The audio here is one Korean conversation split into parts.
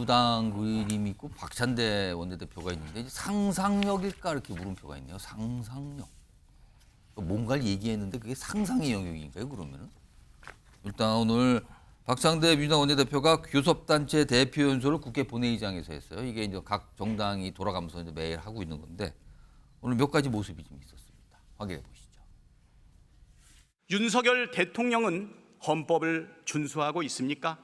여당 의원님이 있고 박찬대 원내대표가 있는데 상상력일까 이렇게 물음표가 있네요. 상상력. 뭔가를 얘기했는데 그게 상상의 영역인가요, 그러면은? 일단 오늘 박찬대 민주당 원내대표가 교섭단체 대표연설을 국회 본회의장에서 했어요. 이게 이제 각 정당이 돌아가면서 이제 매일 하고 있는 건데 오늘 몇 가지 모습이 좀 있었습니다. 확인해 보시죠. 윤석열 대통령은 헌법을 준수하고 있습니까?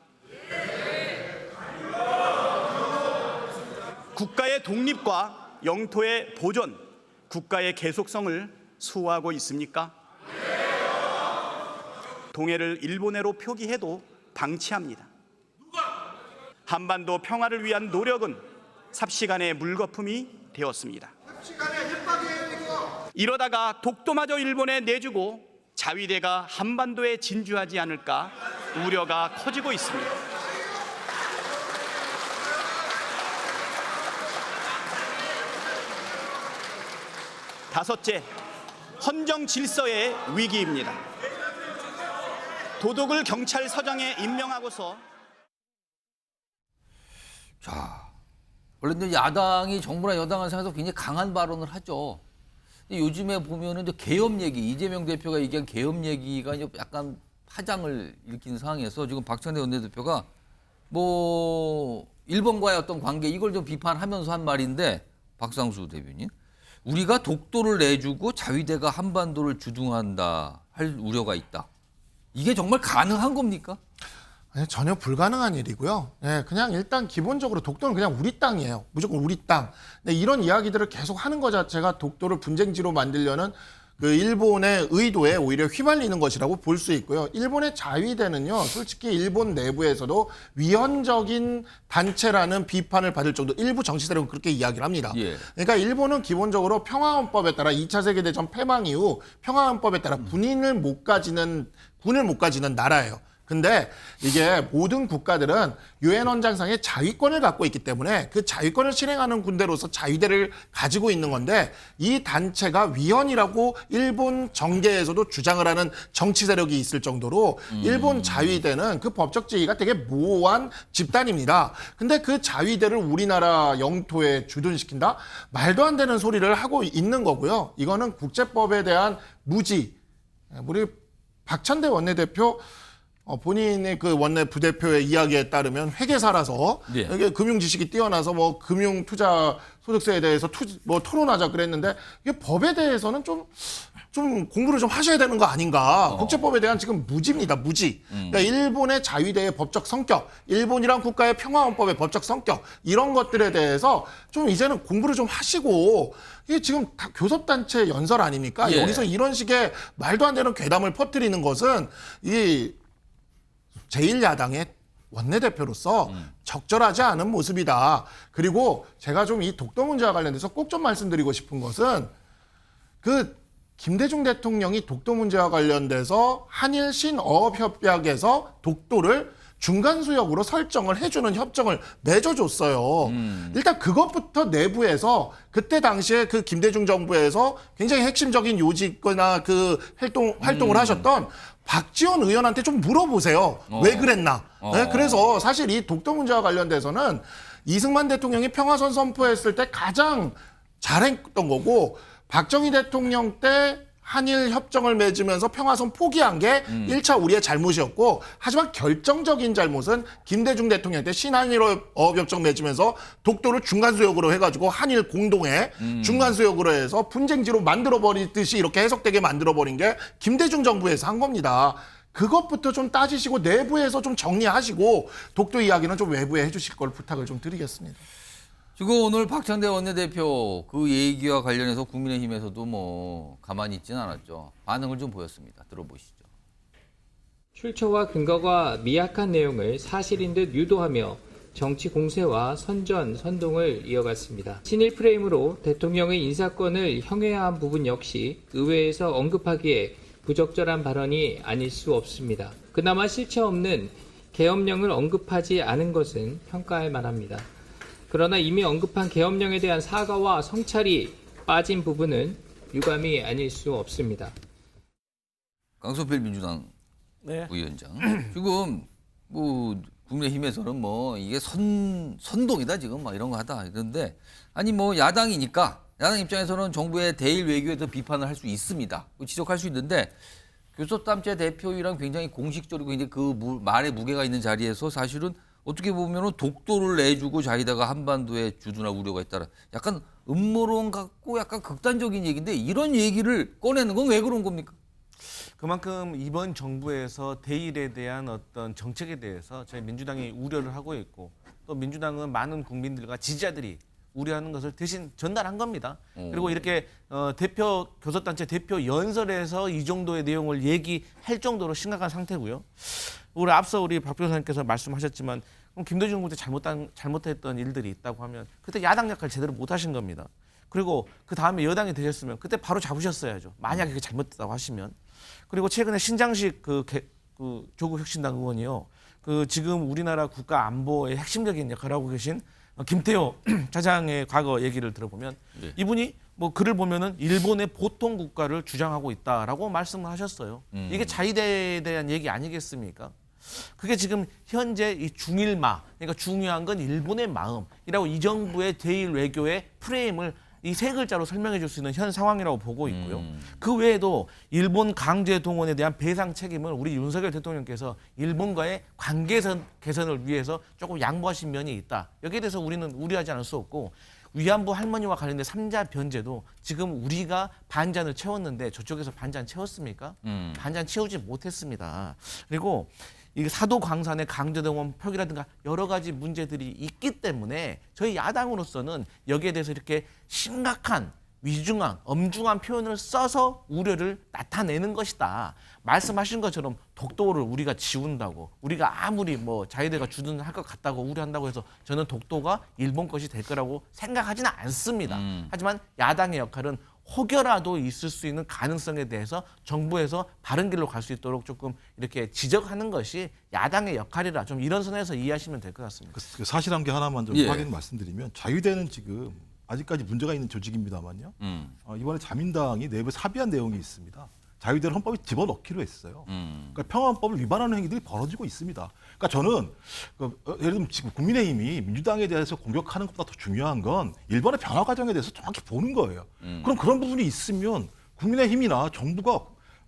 국가의 독립과 영토의 보존, 국가의 계속성을 수호하고 있습니까? 동해를 일본해로 표기해도 방치합니다. 한반도 평화를 위한 노력은 삽시간의 물거품이 되었습니다. 이러다가 독도마저 일본에 내주고 자위대가 한반도에 진주하지 않을까 우려가 커지고 있습니다. 다섯째, 헌정 질서의 위기입니다. 도둑을 경찰서장에 임명하고서 자, 원래 이제 야당이 정부나 여당을 생각해서 굉장히 강한 발언을 하죠. 근데 요즘에 보면은 이제 개업 얘기, 이재명 대표가 얘기한 개업 얘기가 이제 약간 파장을 일으킨 상황에서 지금 박찬대 원내대표가 뭐 일본과의 어떤 관계 이걸 좀 비판하면서 한 말인데 박상수 대변인, 우리가 독도를 내주고 자위대가 한반도를 주둔한다 할 우려가 있다. 이게 정말 가능한 겁니까? 아니, 전혀 불가능한 일이고요. 예, 그냥 일단 기본적으로 독도는 그냥 우리 땅이에요. 무조건 우리 땅. 근데 이런 이야기들을 계속 하는 것 자체가 독도를 분쟁지로 만들려는 그 일본의 의도에 오히려 휘말리는 것이라고 볼 수 있고요. 일본의 자위대는요, 솔직히 일본 내부에서도 위헌적인 단체라는 비판을 받을 정도, 일부 정치 세력은 그렇게 이야기를 합니다. 예. 그러니까 일본은 기본적으로 평화헌법에 따라 2차 세계대전 패망 이후 평화헌법에 따라 군을 못 가지는 나라예요. 근데 이게 모든 국가들은 유엔 헌장상의 자위권을 갖고 있기 때문에 그 자위권을 실행하는 군대로서 자위대를 가지고 있는 건데, 이 단체가 위헌이라고 일본 정계에서도 주장을 하는 정치 세력이 있을 정도로 일본 자위대는 그 법적 지위가 되게 모호한 집단입니다. 근데 그 자위대를 우리나라 영토에 주둔시킨다? 말도 안 되는 소리를 하고 있는 거고요. 이거는 국제법에 대한 무지. 우리 박찬대 원내대표 본인의 그 원내 부대표의 이야기에 따르면 회계사라서 네. 이게 금융 지식이 뛰어나서 뭐 금융 투자 소득세에 대해서 토론하자 그랬는데, 이게 법에 대해서는 좀 공부를 좀 하셔야 되는 거 아닌가. 국제법에 대한 지금 무지입니다. 무지. 그러니까 일본의 자위대의 법적 성격, 일본이란 국가의 평화헌법의 법적 성격, 이런 것들에 대해서 좀 이제는 공부를 좀 하시고, 이게 지금 다 교섭단체 연설 아닙니까? 예. 여기서 이런 식의 말도 안 되는 괴담을 퍼뜨리는 것은 이 제1야당의 원내대표로서 적절하지 않은 모습이다. 그리고 제가 좀 이 독도 문제와 관련돼서 꼭 좀 말씀드리고 싶은 것은, 그 김대중 대통령이 독도 문제와 관련돼서 한일 신어업협약에서 독도를 중간수역으로 설정을 해주는 협정을 맺어줬어요. 일단 그것부터 내부에서 그때 당시에 그 김대중 정부에서 굉장히 핵심적인 요직이나 그 활동을 하셨던 박지원 의원한테 좀 물어보세요. 왜 그랬나? 네? 그래서 사실 이 독도 문제와 관련돼서는 이승만 대통령이 평화선 선포했을 때 가장 잘했던 거고, 박정희 대통령 때 한일 협정을 맺으면서 평화선 포기한 게 1차 우리의 잘못이었고, 하지만 결정적인 잘못은 김대중 대통령 때 신한일 어업협정 맺으면서 독도를 중간수역으로 해가지고 한일 공동의 중간수역으로 해서 분쟁지로 만들어버리듯이 이렇게 해석되게 만들어버린 게 김대중 정부에서 한 겁니다. 그것부터 좀 따지시고 내부에서 좀 정리하시고 독도 이야기는 좀 외부에 해주실 걸 부탁을 좀 드리겠습니다. 지금 오늘 박찬대 원내대표 그 얘기와 관련해서 국민의힘에서도 뭐 가만히 있지는 않았죠. 반응을 좀 보였습니다. 들어보시죠. 출처와 근거가 미약한 내용을 사실인 듯 유도하며 정치 공세와 선전, 선동을 이어갔습니다. 친일 프레임으로 대통령의 인사권을 형해한 부분 역시 의회에서 언급하기에 부적절한 발언이 아닐 수 없습니다. 그나마 실체 없는 계엄령을 언급하지 않은 것은 평가할 만합니다. 그러나 이미 언급한 계엄령에 대한 사과와 성찰이 빠진 부분은 유감이 아닐 수 없습니다. 강소필 민주당 네. 부위원장, 지금 뭐 국민의힘에서는 뭐 이게 선동이다 지금 막 이런 거 하다 이런데 아니 뭐 야당이니까 야당 입장에서는 정부의 대일 외교에 서 비판을 할 수 있습니다. 지적할 수 있는데 교섭단체 대표이랑 굉장히 공식적이고 이제 그 말에 무게가 있는 자리에서 사실은 어떻게 보면은 독도를 내주고 자기다가 한반도에 주둔할 우려가 있다라 약간 음모론 같고 약간 극단적인 얘기인데 이런 얘기를 꺼내는 건 왜 그런 겁니까? 그만큼 이번 정부에서 대일에 대한 어떤 정책에 대해서 저희 민주당이 우려를 하고 있고 또 민주당은 많은 국민들과 지지자들이 우려하는 것을 대신 전달한 겁니다. 그리고 이렇게 대표 교섭단체 대표 연설에서 이 정도의 내용을 얘기할 정도로 심각한 상태고요. 우리 앞서 우리 박 변호사님께서 말씀하셨지만 그럼 김대중 정부 때 잘못했던 일들이 있다고 하면 그때 야당 역할 제대로 못 하신 겁니다. 그리고 그 다음에 여당이 되셨으면 그때 바로 잡으셨어야죠. 만약에 그게 잘못됐다고 하시면. 그리고 최근에 신장식 그 조국 혁신당 의원이요. 그 지금 우리나라 국가 안보의 핵심적인 역할을 하고 계신 김태호 차장의 과거 얘기를 들어보면 이분이 뭐 글을 보면은 일본의 보통 국가를 주장하고 있다라고 말씀을 하셨어요. 이게 자위대에 대한 얘기 아니겠습니까? 그게 지금 현재 이 중일마, 그러니까 중요한 건 일본의 마음이라고 이 정부의 대일 외교의 프레임을 이 세 글자로 설명해 줄 수 있는 현 상황이라고 보고 있고요. 그 외에도 일본 강제 동원에 대한 배상 책임을 우리 윤석열 대통령께서 일본과의 관계 개선을 위해서 조금 양보하신 면이 있다. 여기에 대해서 우리는 우려하지 않을 수 없고 위안부 할머니와 관련된 3자 변제도 지금 우리가 반잔을 채웠는데 저쪽에서 반잔 채웠습니까? 반잔 채우지 못했습니다. 그리고 이 사도 광산의 강제동원 표기라든가 여러 가지 문제들이 있기 때문에 저희 야당으로서는 여기에 대해서 이렇게 심각한 위중한, 엄중한 표현을 써서 우려를 나타내는 것이다. 말씀하신 것처럼 독도를 우리가 지운다고 우리가 아무리 뭐 자위대가 주둔할 것 같다고 우려한다고 해서 저는 독도가 일본 것이 될 거라고 생각하지는 않습니다. 하지만 야당의 역할은 혹여라도 있을 수 있는 가능성에 대해서 정부에서 바른 길로 갈 수 있도록 조금 이렇게 지적하는 것이 야당의 역할이라 좀 이런 선에서 이해하시면 될 것 같습니다. 그 사실한 게 하나만 좀 예. 확인 말씀드리면 자유대는 지금 아직까지 문제가 있는 조직입니다만요. 이번에 자민당이 내부에 합의한 내용이 있습니다. 자유대를 헌법에 집어넣기로 했어요. 그러니까 평화헌법을 위반하는 행위들이 벌어지고 있습니다. 그러니까 저는 예를 들면 지금 국민의힘이 민주당에 대해서 공격하는 것보다 더 중요한 건 일본의 변화 과정에 대해서 정확히 보는 거예요. 그럼 그런 부분이 있으면 국민의힘이나 정부가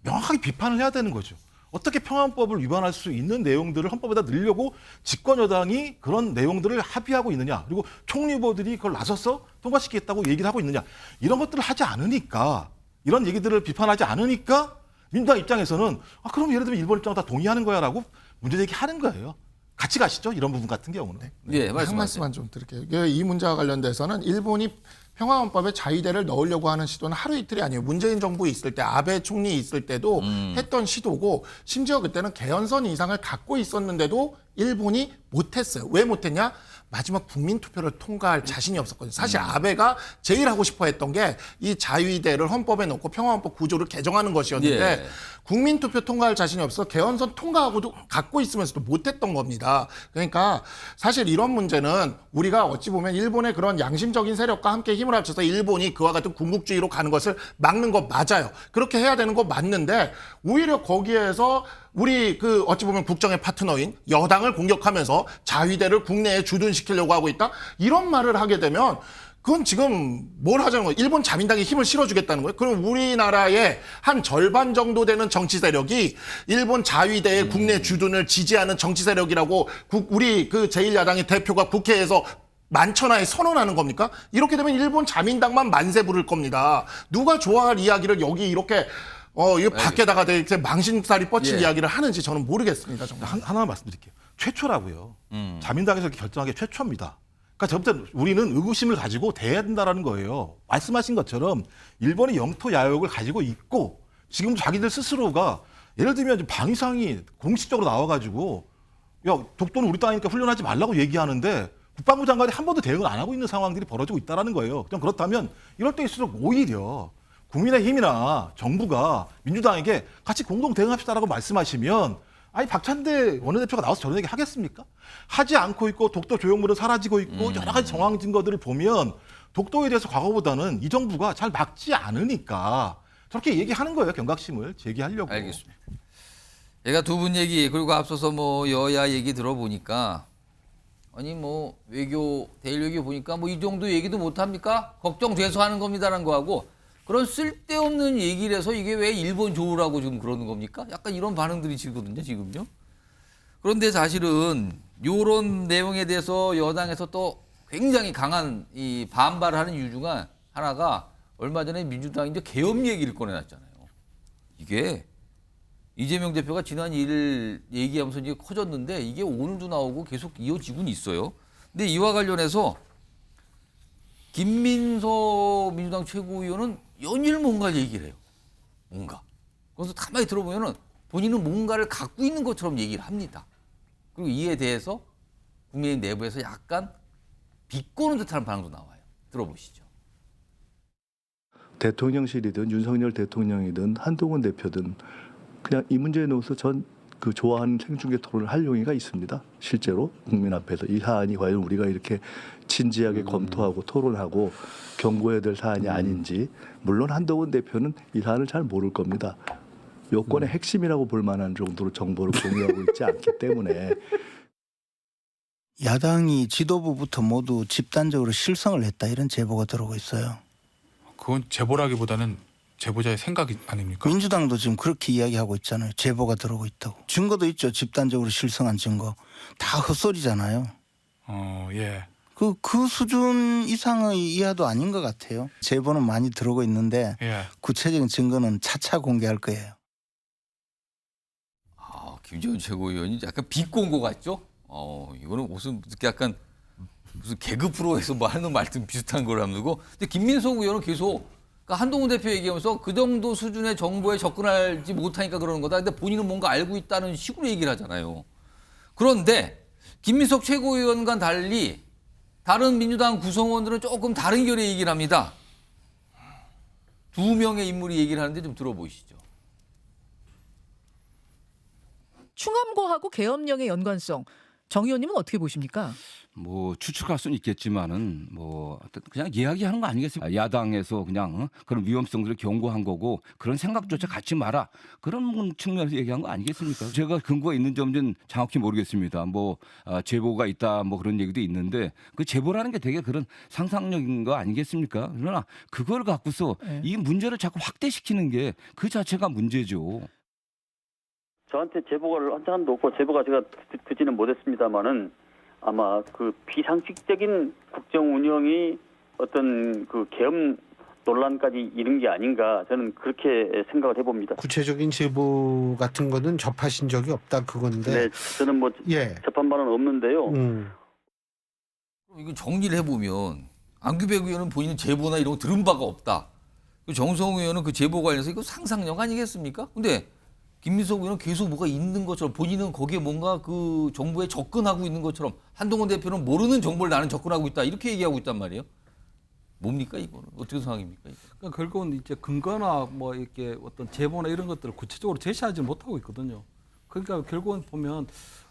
명확하게 비판을 해야 되는 거죠. 어떻게 평화헌법을 위반할 수 있는 내용들을 헌법에다 넣으려고 집권 여당이 그런 내용들을 합의하고 있느냐, 그리고 총리 후보들이 그걸 나서서 통과시키겠다고 얘기를 하고 있느냐, 이런 것들을 하지 않으니까, 이런 얘기들을 비판하지 않으니까 민주당 입장에서는 그럼 예를 들면 일본 입장 다 동의하는 거야라고 문제 제기하는 거예요. 같이 가시죠, 이런 부분 같은 경우는. 예, 한 말씀하세요. 말씀만 좀 드릴게요. 이 문제와 관련돼서는 일본이 평화헌법에 자위대를 넣으려고 하는 시도는 하루 이틀이 아니에요. 문재인 정부 있을 때, 아베 총리 있을 때도 했던 시도고, 심지어 그때는 개헌선 이상을 갖고 있었는데도 일본이 못했어요. 왜 못했냐? 마지막 국민투표를 통과할 자신이 없었거든요. 사실 아베가 제일 하고 싶어 했던 게 이 자위대를 헌법에 넣고 평화헌법 구조를 개정하는 것이었는데 예. 국민투표 통과할 자신이 없어 개헌선 통과하고도 갖고 있으면서도 못했던 겁니다. 그러니까 사실 이런 문제는 우리가 어찌 보면 일본의 그런 양심적인 세력과 함께 힘을 합쳐서 일본이 그와 같은 군국주의로 가는 것을 막는 거 맞아요. 그렇게 해야 되는 거 맞는데 오히려 거기에서 우리 어찌 보면 국정의 파트너인 여당을 공격하면서 자위대를 국내에 주둔시키려고 하고 있다? 이런 말을 하게 되면 그건 지금 뭘 하자는 거예요? 일본 자민당에 힘을 실어주겠다는 거예요? 그럼 우리나라의 한 절반 정도 되는 정치 세력이 일본 자위대의 국내 주둔을 지지하는 정치 세력이라고 우리 제1야당의 대표가 국회에서 만천하에 선언하는 겁니까? 이렇게 되면 일본 자민당만 만세 부를 겁니다. 누가 좋아할 이야기를 여기 이렇게 이거 밖에다가 이렇게 망신살이 뻗친 예. 이야기를 하는지 저는 모르겠습니다. 정말. 하나만 말씀드릴게요. 최초라고요. 자민당에서 이렇게 결정한 게 최초입니다. 그러니까 저부터 우리는 의구심을 가지고 대해야 된다라는 거예요. 말씀하신 것처럼 일본이 영토 야욕을 가지고 있고 지금 자기들 스스로가 예를 들면 방위상이 공식적으로 나와가지고 야 독도는 우리 땅이니까 훈련하지 말라고 얘기하는데 국방부 장관이 한 번도 대응을 안 하고 있는 상황들이 벌어지고 있다는 거예요. 그냥 그렇다면 이럴 때 있을수록 오히려 국민의힘이나 정부가 민주당에게 같이 공동 대응합시다라고 말씀하시면 아니 박찬대 원내대표가 나와서 저런 얘기 하겠습니까? 하지 않고 있고 독도 조형물은 사라지고 있고 여러 가지 정황 증거들을 보면 독도에 대해서 과거보다는 이 정부가 잘 막지 않으니까 저렇게 얘기하는 거예요. 경각심을 제기하려고. 알겠습니다. 제가 두 분 얘기 그리고 앞서서 뭐 여야 얘기 들어보니까 아니 뭐 외교 대일 외교 보니까 뭐 이 정도 얘기도 못 합니까? 걱정돼서 하는 겁니다라는 거하고 그런 쓸데없는 얘기를 해서 이게 왜 일본 좋으라고 지금 그러는 겁니까? 약간 이런 반응들이 지거든요, 지금요. 그런데 사실은 이런 내용에 대해서 여당에서 또 굉장히 강한 이 반발을 하는 이유 중 하나가 얼마 전에 민주당이 이제 계엄 얘기를 꺼내놨잖아요. 이게 이재명 대표가 지난 1일 얘기하면서 이제 커졌는데 이게 오늘도 나오고 계속 이어지고는 있어요. 근데 이와 관련해서 김민석 민주당 최고위원은 연일 뭔가 얘기를 해요. 뭔가. 그래서 가만히 들어보면은 본인은 뭔가를 갖고 있는 것처럼 얘기를 합니다. 그리고 이에 대해서 국민의힘 내부에서 약간 비꼬는 듯한 반응도 나와요. 들어보시죠. 대통령실이든 윤석열 대통령이든 한동훈 대표든 그냥 이 문제에 넣어서 전 그 좋아하는 생중계 토론을 할 용의가 있습니다. 실제로 국민 앞에서 이 사안이 과연 우리가 이렇게 진지하게 검토하고 토론하고 경고해야 될 사안이 아닌지 물론 한동훈 대표는 이 사안을 잘 모를 겁니다. 요건의 핵심이라고 볼 만한 정도로 정보를 공유하고 있지 않기 때문에 야당이 지도부부터 모두 집단적으로 실성을 했다 이런 제보가 들어오고 있어요. 그건 제보라기보다는 제보자의 생각 아닙니까? 민주당도 지금 그렇게 이야기하고 있잖아요. 제보가 들어오고 있다고. 증거도 있죠. 집단적으로 실성한 증거. 다 헛소리잖아요. 예. 그 수준 이상의 이하도 아닌 것 같아요. 제보는 많이 들어오고 있는데 예. 구체적인 증거는 차차 공개할 거예요. 김재원 최고위원이 약간 비꼰 것 같죠? 이거는 무슨 약간 무슨 개그 프로에서 뭐 하는 말든 비슷한 걸 하고. 근데 김민석 의원은 계속 그러니까 한동훈 대표 얘기하면서 그 정도 수준의 정보에 접근하지 못하니까 그러는 거다. 근데 본인은 뭔가 알고 있다는 식으로 얘기를 하잖아요. 그런데 김민석 최고위원과 달리 다른 민주당 구성원들은 조금 다른 결의 얘기를 합니다. 두 명의 인물이 얘기를 하는데 좀 들어보시죠. 충암고하고 계엄령의 연관성, 정 의원님은 어떻게 보십니까? 뭐 추측할 수는 있겠지만은 뭐 그냥 이야기하는 거 아니겠습니까? 야당에서 그냥 그런 위험성들을 경고한 거고 그런 생각조차 갖지 마라 그런 측면에서 얘기한 거 아니겠습니까? 제가 근거가 있는 점은 정확히 모르겠습니다. 뭐 제보가 있다 뭐 그런 얘기도 있는데 그 제보라는 게 되게 그런 상상력인 거 아니겠습니까? 그러나 그걸 갖고서 이 문제를 자꾸 확대시키는 게 그 자체가 문제죠. 저한테 제보를 한 사람도 없고 제보가 제가 듣지는 못했습니다만은 아마 그 비상식적인 국정 운영이 어떤 그 계엄 논란까지 이른 게 아닌가 저는 그렇게 생각을 해봅니다. 구체적인 제보 같은 거는 접하신 적이 없다 그건데. 네, 저는 뭐 접한 바는 없는데요. 이거 정리를 해보면 안규백 의원은 본인은 제보나 이런 거 들은 바가 없다. 정성호 의원은 그 제보 관련해서 이거 상상력 아니겠습니까? 근데 김민석 의원은 계속 뭐가 있는 것처럼 본인은 거기에 뭔가 그 정보에 접근하고 있는 것처럼 한동훈 대표는 모르는 정보를 나는 접근하고 있다 이렇게 얘기하고 있단 말이에요. 뭡니까 이거는 어떻게 상황입니까? 그러니까 결국은 이제 근거나 뭐 이렇게 어떤 제보나 이런 것들을 구체적으로 제시하지 못하고 있거든요. 그러니까 결국은 보면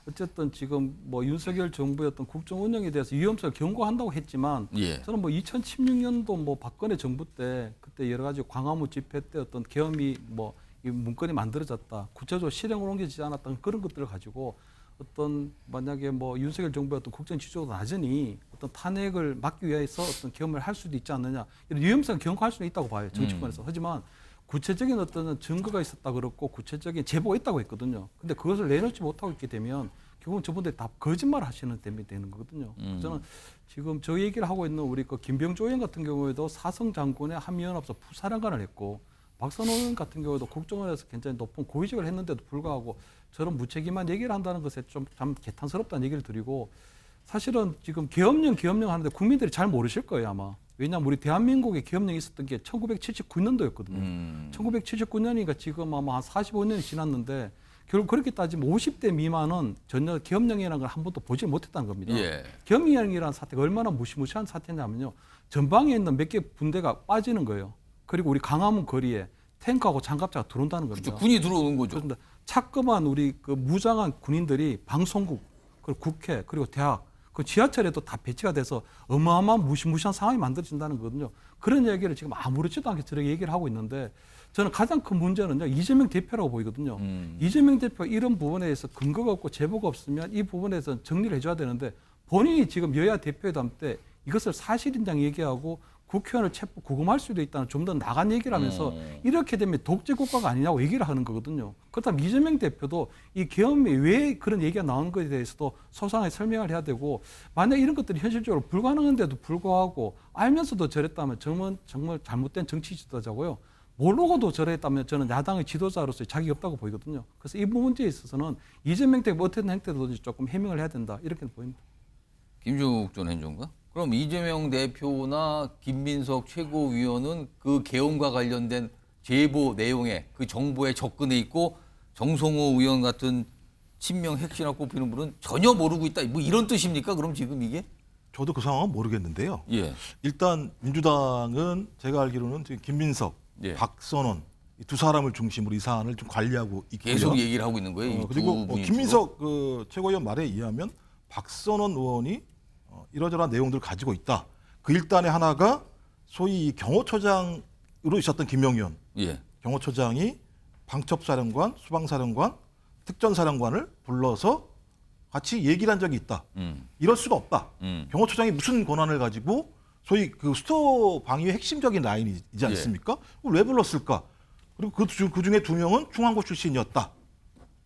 어쨌든 지금 뭐 윤석열 정부의 어떤 국정 운영에 대해서 위험성을 경고한다고 했지만 저는 뭐 2016년도 뭐 박근혜 정부 때 그때 여러 가지 광화문 집회 때 어떤 계엄이 뭐 이 문건이 만들어졌다. 구체적으로 실행으로 옮겨지지 않았던 그런 것들을 가지고 어떤 만약에 뭐 윤석열 정부의 어떤 국정 지지도가 낮으니 어떤 탄핵을 막기 위해서 어떤 계엄을 할 수도 있지 않느냐. 이런 위험성을 경고할 수는 있다고 봐요. 정치권에서. 하지만 구체적인 어떤 증거가 있었다 그렇고 구체적인 제보가 있다고 했거든요. 근데 그것을 내놓지 못하고 있게 되면 결국은 저분들이 다 거짓말 하시는 셈이 되는 거거든요. 저는 지금 저 얘기를 하고 있는 우리 그 김병조 의원 같은 경우에도 사성 장군의 한미연합소 부사령관을 했고 박선호 의원 같은 경우도 국정원에서 굉장히 높은 고위직을 했는데도 불구하고 저런 무책임한 얘기를 한다는 것에 좀 참 개탄스럽다는 얘기를 드리고 사실은 지금 계엄령 하는데 국민들이 잘 모르실 거예요 아마. 왜냐하면 우리 대한민국에 계엄령이 있었던 게 1979년도였거든요. 1979년이니까 지금 아마 한 45년이 지났는데 결국 그렇게 따지면 50대 미만은 전혀 계엄령이라는 걸 한 번도 보지 못했다는 겁니다. 계엄령이라는 사태가 얼마나 무시무시한 사태냐면요. 전방에 있는 몇 개 분대가 빠지는 거예요. 그리고 우리 강화문 거리에 탱크하고 장갑차가 들어온다는 겁니다. 그렇죠. 군이 들어오는 거죠. 차끔한 우리 그 무장한 군인들이 방송국, 그리고 국회, 그리고 대학, 그 지하철에도 다 배치가 돼서 어마어마한 무시무시한 상황이 만들어진다는 거거든요. 그런 얘기를 지금 아무렇지도 않게 저렇게 얘기를 하고 있는데 저는 가장 큰 문제는요, 이재명 대표라고 보이거든요. 이재명 대표 이런 부분에 대해서 근거가 없고 제보가 없으면 이 부분에 대해서 정리를 해줘야 되는데 본인이 지금 여야 대표회담 때 이것을 사실인정 얘기하고 국회의원을 체포 구금할 수도 있다는 좀 더 나간 얘기를 하면서 이렇게 되면 독재 국가가 아니냐고 얘기를 하는 거거든요. 그렇다면 이재명 대표도 이 계엄이 왜 그런 얘기가 나오는 것에 대해서도 소상하게 설명을 해야 되고 만약 이런 것들이 현실적으로 불가능한데도 불구하고 알면서도 저랬다면 정말 잘못된 정치 지도자고요. 모르고도 저랬다면 저는 야당의 지도자로서의 자격이 없다고 보이거든요. 그래서 이 문제에 있어서는 이재명 대표 어떤 행태도 조금 해명을 해야 된다 이렇게 보입니다. 김종욱 전 행정가? 그럼 이재명 대표나 김민석 최고위원은 그 계엄과 관련된 제보 내용에 그 정보에 접근해 있고 정성호 의원 같은 친명 핵심이라 꼽히는 분은 전혀 모르고 있다. 뭐 이런 뜻입니까? 그럼 지금 이게? 저도 그 상황은 모르겠는데요. 예. 일단 민주당은 제가 알기로는 지금 김민석, 예. 박선원 이 두 사람을 중심으로 이 사안을 좀 관리하고 있고요. 계속 얘기를 하고 있는 거예요. 이 그리고 두 분이 김민석 그 최고위원 말에 의하면 박선원 의원이 이러저러한 내용들을 가지고 있다. 그 일단의 하나가 소위 경호처장으로 있었던 김영현. 예. 경호처장이 방첩사령관, 수방사령관, 특전사령관을 불러서 같이 얘기를 한 적이 있다. 이럴 수가 없다. 경호처장이 무슨 권한을 가지고 소위 그 수도 방위의 핵심적인 라인이지 않습니까? 왜 불렀을까? 그리고 그 중에 2명은 중앙고 출신이었다.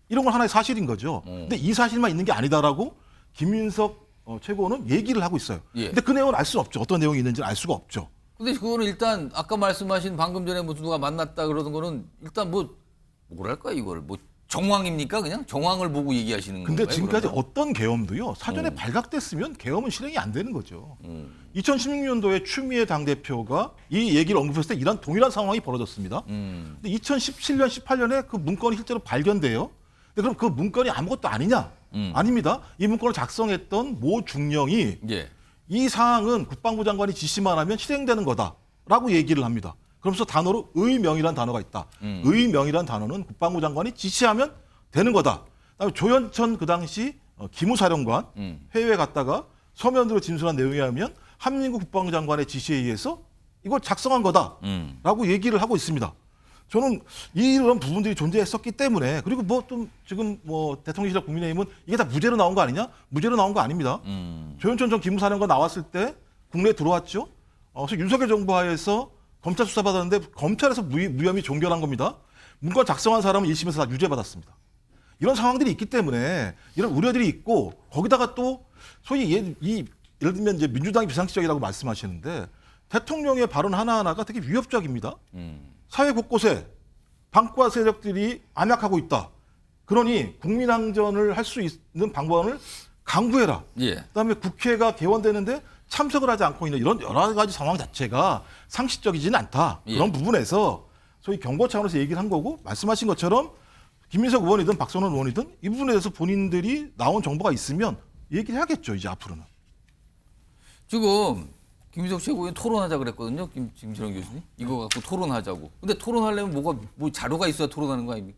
이런 건 하나의 사실인 거죠. 근데 이 사실만 있는 게 아니다라고 김민석 최고는 얘기를 하고 있어요. 예. 근데 그 내용은 알 수 없죠. 어떤 내용이 있는지는 알 수가 없죠. 근데 그거는 일단 아까 말씀하신 방금 전에 무슨 누가 만났다 그러던 거는 일단 뭐랄까 이걸 뭐 정황입니까? 그냥 정황을 보고 얘기하시는 건가요? 근데 지금까지 그러면? 어떤 계엄도요. 사전에 발각됐으면 계엄은 실행이 안 되는 거죠. 2016년도에 추미애 당대표가 이 얘기를 언급했을 때 이런 동일한 상황이 벌어졌습니다. 근데 2017년, 18년에 그 문건이 실제로 발견돼요. 근데 그럼 그 문건이 아무것도 아니냐? 아닙니다. 이 문건을 작성했던 모 중령이 예. 이 사항은 국방부 장관이 지시만 하면 실행되는 거다라고 얘기를 합니다. 그러면서 단어로 의명이라는 단어가 있다. 의명이라는 단어는 국방부 장관이 지시하면 되는 거다. 그다음에 조현천 그 당시 기무사령관 해외에 갔다가 서면으로 진술한 내용에 의하면 한민국 국방부 장관의 지시에 의해서 이걸 작성한 거다라고 얘기를 하고 있습니다. 저는 이런 부분들이 존재했었기 때문에 그리고 뭐 좀 지금 뭐 대통령실이나 국민의힘은 이게 다 무죄로 나온 거 아니냐? 무죄로 나온 거 아닙니다. 조현천 전 기무사령관 나왔을 때 국내에 들어왔죠. 그래서 윤석열 정부 하에서 검찰 수사 받았는데 검찰에서 무혐의 종결한 겁니다. 문건 작성한 사람은 1심에서 다 유죄받았습니다. 이런 상황들이 있기 때문에 이런 우려들이 있고 거기다가 또 소위 예를 들면 이제 민주당이 비상식적이라고 말씀하시는데 대통령의 발언 하나하나가 되게 위협적입니다. 사회 곳곳에 방과 세력들이 암약하고 있다. 그러니 국민항전을 할 수 있는 방법을 강구해라. 예. 그다음에 국회가 개원되는데 참석을 하지 않고 있는 이런 여러 가지 상황 자체가 상식적이지는 않다. 예. 그런 부분에서 소위 경고 차원에서 얘기를 한 거고 말씀하신 것처럼 김민석 의원이든 박선원 의원이든 이 부분에 대해서 본인들이 나온 정보가 있으면 얘기를 해야겠죠. 이제 앞으로는. 지금 김민석 최고위원 토론하자 그랬거든요. 김진영 교수님. 이거 갖고 토론하자고. 근데 토론하려면 뭐 자료가 있어야 토론하는 거 아닙니까?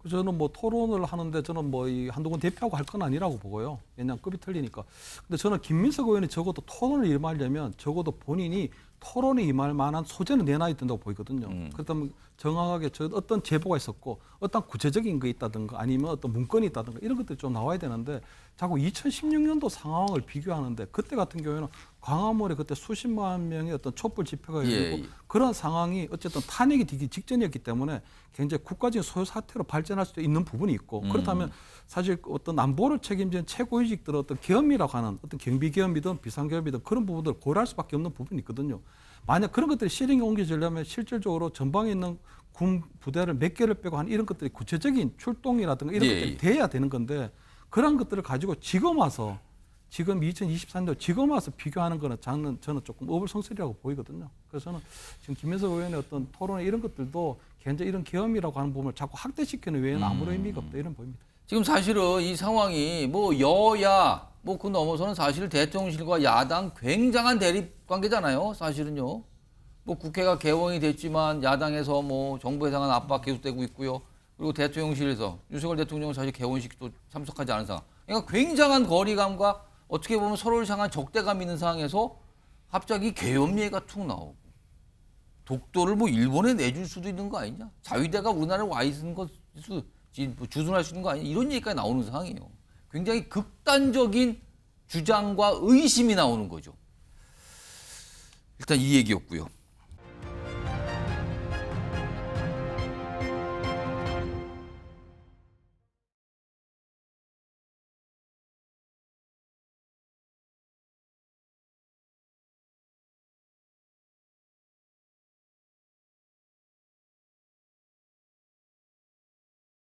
저는 뭐 토론을 하는데 저는 뭐 이 한동훈 대표하고 할 건 아니라고 보고요. 왜냐하면 급이 틀리니까. 근데 저는 김민석 의원이 적어도 토론을 임하려면 적어도 본인이 토론에 임할 만한 소재는 내놔야 된다고 보이거든요. 그렇다면 정확하게 어떤 제보가 있었고 어떤 구체적인 거 있다든가 아니면 어떤 문건이 있다든가 이런 것들이 좀 나와야 되는데 자꾸 2016년도 상황을 비교하는데 그때 같은 경우에는 광화문에 그때 수십만 명의 어떤 촛불 집회가 열리고 그런 상황이 어쨌든 탄핵이 되기 직전이었기 때문에 굉장히 국가적인 소요 사태로 발전할 수도 있는 부분이 있고 그렇다면 사실 어떤 안보를 책임지는 최고위직들은 어떤 계엄이라고 하는 어떤 경비계엄이든 비상계엄이든 그런 부분들을 고려할 수밖에 없는 부분이 있거든요. 만약 그런 것들이 실행에 옮겨지려면 실질적으로 전방에 있는 군 부대를 몇 개를 빼고 한 이런 것들이 구체적인 출동이라든가 이런 것들이 돼야 되는 건데 그런 것들을 가지고 지금 와서 지금 2023년 지금 와서 비교하는 거는 저는 조금 어불성설이라고 보이거든요. 그래서 저는 지금 김민석 의원의 어떤 토론에 이런 것들도 현재 이런 계엄이라고 하는 부분을 자꾸 확대시키는 외에는 아무런 의미가 없다 이런 보입니다. 지금 사실은 이 상황이 뭐 여야 뭐 그 넘어서는 사실 대통령실과 야당 굉장한 대립 관계잖아요. 사실은요. 뭐 국회가 개원이 됐지만 야당에서 뭐 정부에 상한 압박 계속되고 있고요. 그리고 대통령실에서 윤석열 대통령은 사실 개원식도 참석하지 않은 상황. 그러니까 굉장한 거리감과 어떻게 보면 서로를 향한 적대감 있는 상황에서 갑자기 계엄 얘기가 툭 나오고 독도를 뭐 일본에 내줄 수도 있는 거 아니냐? 자위대가 우리나라에 와 있는 것 주둔할 수 있는 거 아니냐? 이런 얘기가 나오는 상황이에요. 굉장히 극단적인 주장과 의심이 나오는 거죠. 일단 이 얘기였고요.